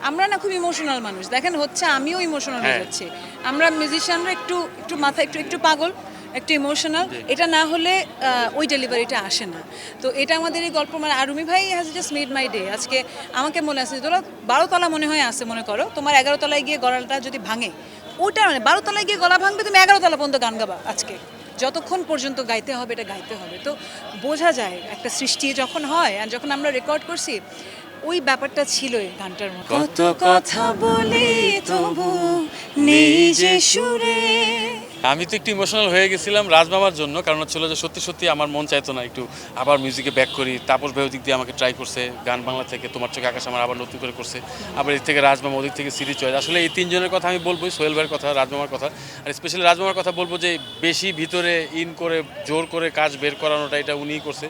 আমরা না খুব ইমোশনাল মানুষ, দেখেন হচ্ছে আমিও ইমোশনাল হয়ে যাচ্ছি। আমরা মিউজিশিয়ানরা একটু একটু মাথা একটু একটু পাগল, একটু ইমোশনাল, এটা না হলে ওই ডেলিভারিটা আসে না। তো এটা আমাদের এই গল্প মানে, আর রুমি ভাই has just made my day. আজকে আমাকে মনে আছে তোরা 12 তলা মনে হয় আছে, মনে করো তোমার 11 তলায় গিয়ে গলাটা যদি ভাঙে, ওটা মানে 12 তলায় গিয়ে গলা ভাঙবে, তুমি 11 তলা পর্যন্ত গান গাবা আজকে, যতক্ষণ পর্যন্ত গাইতে হবে এটা গাইতে হবে। তো বোঝা যায় একটা সৃষ্টি যখন হয়, আর যখন আমরা রেকর্ড করছি ওই ব্যাপারটা ছিল এই গানটার মধ্যে। কত কথা বলি তবু নেই যে সুরে। আমি তো একটু ইমোশনাল হয়ে গেছিলাম রাজমামার জন্য, কারণ হচ্ছিল যে সত্যি সত্যি আমার মন চাইতো না একটু আবার মিউজিকে ব্যাক করি। তাপস ভাই ওদিক দিয়ে আমাকে ট্রাই করছে, গান বাংলা থেকে তোমার চোখে আকাশ আমার আবার নতুন করে করছে, আবার এদিক থেকে রাজমামা, ওদিক থেকে সিরি চয়েস। আসলে এই তিনজনের কথা আমি বলবো, সোহেল ভাইয়ের কথা, রাজমামার কথা, আর স্পেশালি রাজমামার কথা বলবো যে বেশি ভিতরে ইন করে জোর করে কাজ বের করানোটা এটা উনিই করছে।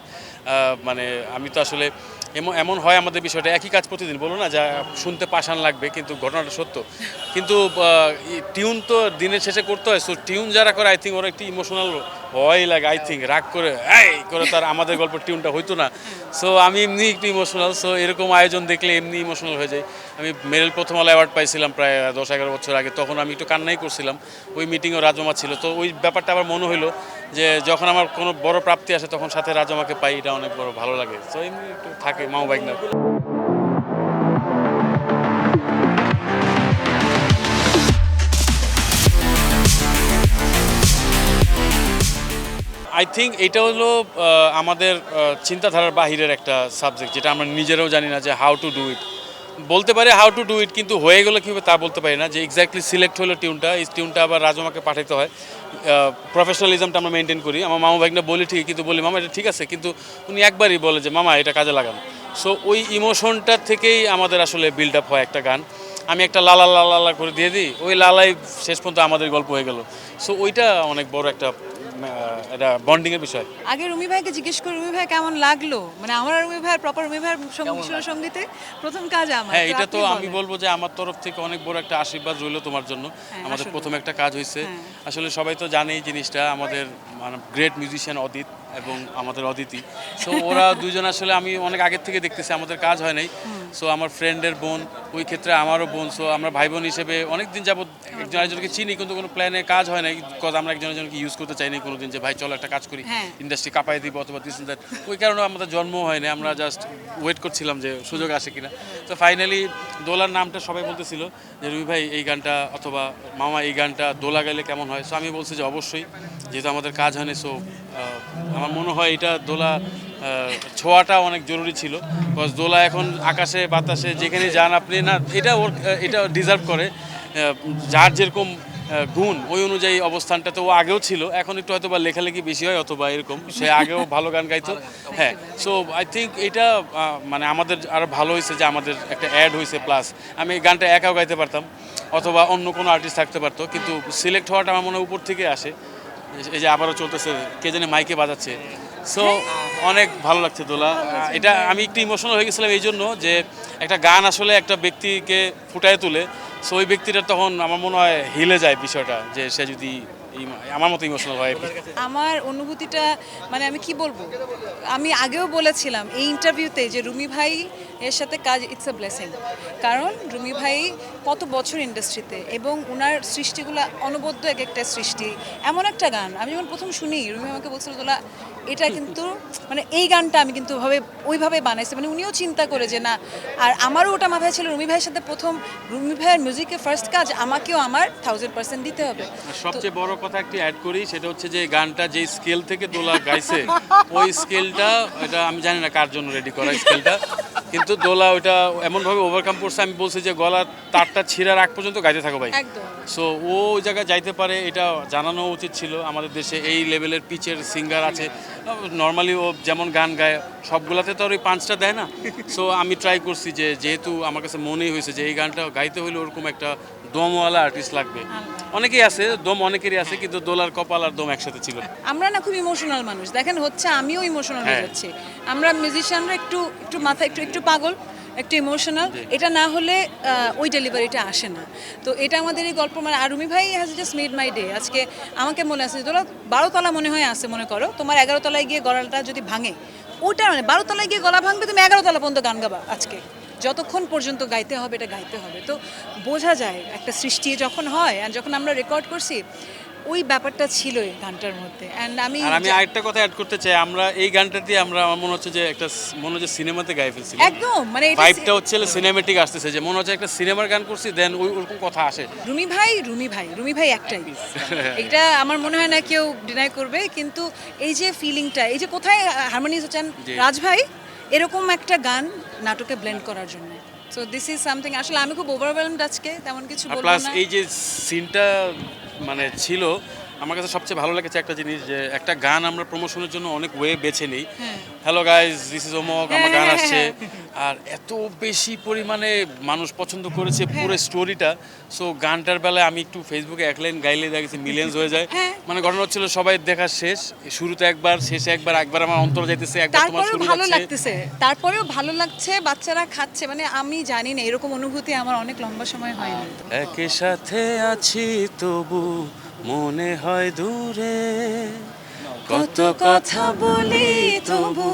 মানে আমি তো আসলে এমন হয় আমাদের বিষয়টা, একই কাজ প্রতিদিন, বলো না যা শুনতে পাষাণ লাগবে কিন্তু ঘটনাটা সত্য। কিন্তু টিউন তো দিনের শেষে করতে হয়, সো টিউন যারা করে আই থিঙ্ক ওরা একটু ইমোশনাল হয় লাগে, আই থিঙ্ক রাগ করে এই করে তার আমাদের গল্পের টিউনটা হইতো না। সো আমি এমনি একটু ইমোশনাল, সো এরকম আয়োজন দেখলে এমনি ইমোশনাল হয়ে যাই। আমি মেরিল প্রথম আলো অ্যাওয়ার্ড পাইছিলাম প্রায় 10-11 বছর আগে, তখন আমি একটু কান্নাই করছিলাম, ওই মিটিংও রাজমামা ছিল। তো ওই ব্যাপারটা আবার মনে হইলো যে যখন আমার কোনো বড় প্রাপ্তি আসে তখন সাথে রাজমামাকে পাই, এটা অনেক বড় ভালো লাগে। সো এমনি একটু থাকে মাও বাইক না। আই থিঙ্ক এটা হলো আমাদের চিন্তাধারার বাহিরের একটা সাবজেক্ট, যেটা আমরা নিজেরাও জানি না যে হাউ টু ডু ইট। বলতে পারি হাউ টু ডু ইট, কিন্তু হয়ে গেলো কীভাবে তা বলতে পারি না। যে এক্স্যাক্টলি সিলেক্ট হলো টিউনটা, এই টিউনটা আবার রাজমাকে পাঠাতে হয়। প্রফেশনালিজমটা আমরা মেনটেন করি। আমার মামা ভাইকে বলি ঠিক, কিন্তু বলি মামা এটা ঠিক আছে, কিন্তু উনি একবারই বলে যে মামা এটা কাজে লাগান। সো ওই ইমোশনটা থেকেই আমাদের আসলে বিল্ড আপ হয় একটা গান। আমি একটা লালা লালা করে দিয়ে দিই, ওই লালাই শেষ পর্যন্ত আমাদের গল্প হয়ে গেল। সো ওইটা অনেক বড় একটা এটা বন্ডিংয়ের বিষয়। আগে রুমি ভাইকে জিজ্ঞেস করি রুমি ভাই কেমন লাগলো, মানে আমার রুমি ভাইয়ের প্রপার রুমি ভাইয়ের সঙ্গীতে প্রথম কাজ আমার। হ্যাঁ, এটা তো আমি বলবো যে আমার তরফ থেকে অনেক বড় একটা আশীর্বাদ রইলো তোমার জন্য। আমাদের প্রথম একটা কাজ হয়েছে। আসলে সবাই তো জানে এই জিনিসটা, আমাদের মানে গ্রেট মিউজিশিয়ান অদিত এবং আমাদের অদিতি। সো ওরা দুইজন আসলে আমি অনেক আগের থেকে দেখতেছি, আমাদের কাজ হয় নাই। সো আমার ফ্রেন্ডের বোন, ওই ক্ষেত্রে আমারও বোন। সো আমরা ভাই বোন হিসেবে অনেক দিন যাবত একজন আরেকজনকে চিনি, কিন্তু কোনো প্ল্যানে কাজ হয় নাই, বিকজ আমরা একজন একজনকে ইউজ করতে চাইনি কোনোদিন যে ভাই চলো একটা কাজ করি, ইন্ডাস্ট্রি কাঁপাই দিব অথবা দিস দ্যাট। ওই কারণে আমাদের জন্ম হয়নি, আমরা জাস্ট ওয়েট করছিলাম যে সুযোগ আসে কিনা। তো ফাইনালি দোলার নামটা সবাই বলতেছিল যে রুমি ভাই এই গানটা অথবা মামা এই গানটা দোলা গাইলে কেমন হয়। সো আমি বলছি যে অবশ্যই, যেহেতু আমাদের কাজ হয়নি। সো আমার মনে হয় এটা দোলা ছোঁয়াটা অনেক জরুরি ছিল, বিকজ দোলা এখন আকাশে বাতাসে যেখানে যান আপনি না, এটা ডিজার্ভ করে। যার যেরকম গুণ ওই অনুযায়ী অবস্থানটাতে ও আগেও ছিল, এখন একটু হয়তো বা লেখালেখি বেশি হয় অথবা এরকম, সে আগেও ভালো গান গাইতো। হ্যাঁ, সো আই থিঙ্ক এটা মানে আমাদের আরও ভালো হয়েছে যে আমাদের একটা অ্যাড হয়েছে, প্লাস আমি এই গানটা একাও গাইতে পারতাম অথবা অন্য কোনো আর্টিস্ট থাকতে পারতো, কিন্তু সিলেক্ট হওয়াটা আমার মনে হয় উপর থেকে আসে। এই যে আবারও চলতেছে, কে জানে মাইকে বাজাচ্ছে। সো অনেক ভালো লাগছে দোলা। এটা আমি একটু ইমোশনাল হয়ে গেছিলাম এই জন্য যে একটা গান আসলে একটা ব্যক্তিকে ফুটায় তুলে। সো ওই ব্যক্তিটা তখন আমার মনে হয় হিলে যায় বিষয়টা, যে সে যদি আমার মতো ইমোশনাল হয়। আমার অনুভূতিটা মানে আমি কি বলবো, আমি আগেও বলেছিলাম এই ইন্টারভিউতে যে রুমি ভাই এর সাথে কাজ ইটস আ ব্লেসিং। কারণ রুমি ভাই কত বছর ইন্ডাস্ট্রিতে, এবং ওনার সৃষ্টিগুলো অনবদ্য এক একটা সৃষ্টি। এমন একটা গান আমি যখন প্রথম শুনি, রুমি আমাকে বলছিল তোলা এটা কিন্তু মানে এই গানটা আমি কিন্তু ওইভাবে বানাইছি, মানে উনিও চিন্তা করে যে না। আর আমারও ওটা মাথায় ছিল, রুমি ভাইয়ের সাথে প্রথম রুমি ভাইয়ের মিউজিকের ফার্স্ট কাজ, আমাকেও আমার 1000% দিতে হবে। সবচেয়ে বড় কথা একটি অ্যাড করি, সেটা হচ্ছে যে গানটা যে স্কেল থেকে দোলা গাইছে, ওই স্কেলটা এটা আমি জানি না কার জন্য রেডি করা স্কেলটা, কিন্তু দোলা ওইটা এমনভাবে ওভারকাম করছে। আমি বলছি যে গলার তারটা ছিঁড়ার আগ পর্যন্ত গাইতে থাকো ভাই। সো ও ওই জায়গায় যাইতে পারে, এটা জানানো উচিত ছিল। আমাদের দেশে এই লেভেলের পিচের সিঙ্গার আছে। নর্মালি ও যেমন গান গায় সবগুলাতে তো আর ওই পাঁচটা দেয় না। সো আমি ট্রাই করছি যে যেহেতু আমার কাছে মনেই হয়েছে যে এই গানটা গাইতে হইলে ওরকম একটা দমওয়ালা আর্টিস্ট লাগবে। অনেকেই আছে, দম অনেকেরই আছে, কিন্তু দোলার কপাল আর দম একসাথে ছিল। আমরা না খুব ইমোশনাল মানুষ, দেখেন হচ্ছে আমিও ইমোশনাল হয়ে যাচ্ছি। আমরা মিউজিশিয়ানরা একটু একটু মাথা একটু একটু পাগল, একটু ইমোশনাল, এটা না হলে ওই ডেলিভারিটা আসে না। তো এটা আমাদের এই গল্প মানে, আর রুমি ভাই has just made my day. আজকে আমাকে মনে আছে তোরা 12 তলা মনে হয় আছে, মনে করো তোমার 11 তলায় গিয়ে গলাটা যদি ভাঙে, ওটা মানে 12 তলায় গিয়ে গলা ভাঙবে, তুমি 11 তলা পর্যন্ত গান গাবা আজকে, যতক্ষণ পর্যন্ত গাইতে হবে এটা গাইতে হবে। তো বোঝা যায় একটা সৃষ্টি যখন হয়, আর যখন আমরা রেকর্ড করছি ওই ব্যাপারটা ছিল এই গানটার মধ্যে। অ্যান্ড আমি আর আমি আরেকটা কথা অ্যাড করতে চাই, আমরা এই গানটা দিয়ে আমরা আমার মনে হচ্ছে যে একটা মনে হচ্ছে সিনেমাতে গাই ফেলছি, একদম মানে এটা ভাইবটা হচ্ছে সিনেমেটিক আসতেছে, যে মনে হচ্ছে একটা সিনেমার গান করছি, দেন ওরকম কথা আসে। রুমি ভাই একটাই, এটা আমার মনে হয় না কেউ ডিনাই করবে। কিন্তু এই যে ফিলিংটা, এই যে কোথায় হারমোনিয়াস হচ্ছেন রাজ ভাই, এরকম একটা গান নাটকে ব্লেন্ড করার জন্য। সো দিস ইজ সামথিং, আসলে আমি খুব ওভারওয়েলমড আজকে, তেমন কিছু বলবো প্লাস না। এই যে সিনটা মানে ছিল, আমার কাছে সবচেয়ে ভালো লেগেছে একটা জিনিস, যে একটা গান আমরা প্রমোশনের জন্য অনেক ওয়ে বেছে নিই। হ্যালো গাইজ, দিস ইজ অমক, আমার গান আসছে, আর এত বেশি পরিমাণে মানুষ পছন্দ করেছে পুরো স্টোরিটা। সো গানটার বেলায় আমি একটু ফেসবুকে এক লাইন গাইলে দেখেছি মিলিয়ন্স হয়ে যায়। মানে ঘটনা হচ্ছিল সবাই দেখা শেষ, শুরুতে একবার, শেষে একবার, একবার আমার অন্তর যাইতেছে, একবার তোমার শুরু ভালো হচ্ছে। লাগতেছে, তারপরেও ভালো লাগছে, বাচ্চারা খাচ্ছে, মানে আমি জানি না এরকম অনুভূতি আমার অনেক লম্বা সময় হয়নি। একই সাথে আছি তবু মনে হয় দূরে, কত কথা বলি তবু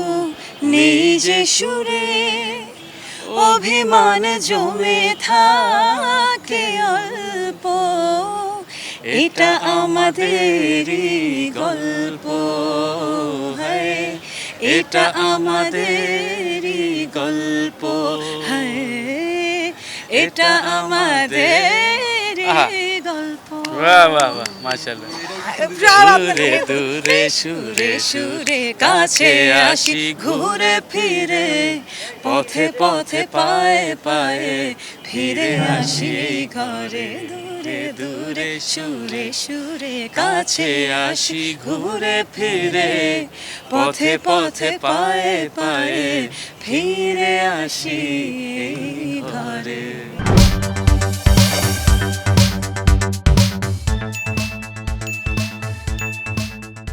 নেই যে সুরে, অভিমান জমে থাকে অল্প, এটা আমাদেরই গল্প, হায় এটা আমাদেরই গল্প, হায় এটা আমাদেরই গল্প। বাহ বাহ বাহ, মাশাআল্লাহ। দূরে দূরে সুরে সুরে কাছে আসি ঘুরে ফিরে, পথে পথে পায়ে পায়ে ফিরে আসি ঘরে, দূরে দূরে সুরে সুরে কাছে আসি ঘুরে ফিরে, পথে পথে পায়ে পায়ে ফিরে আসি ঘরে।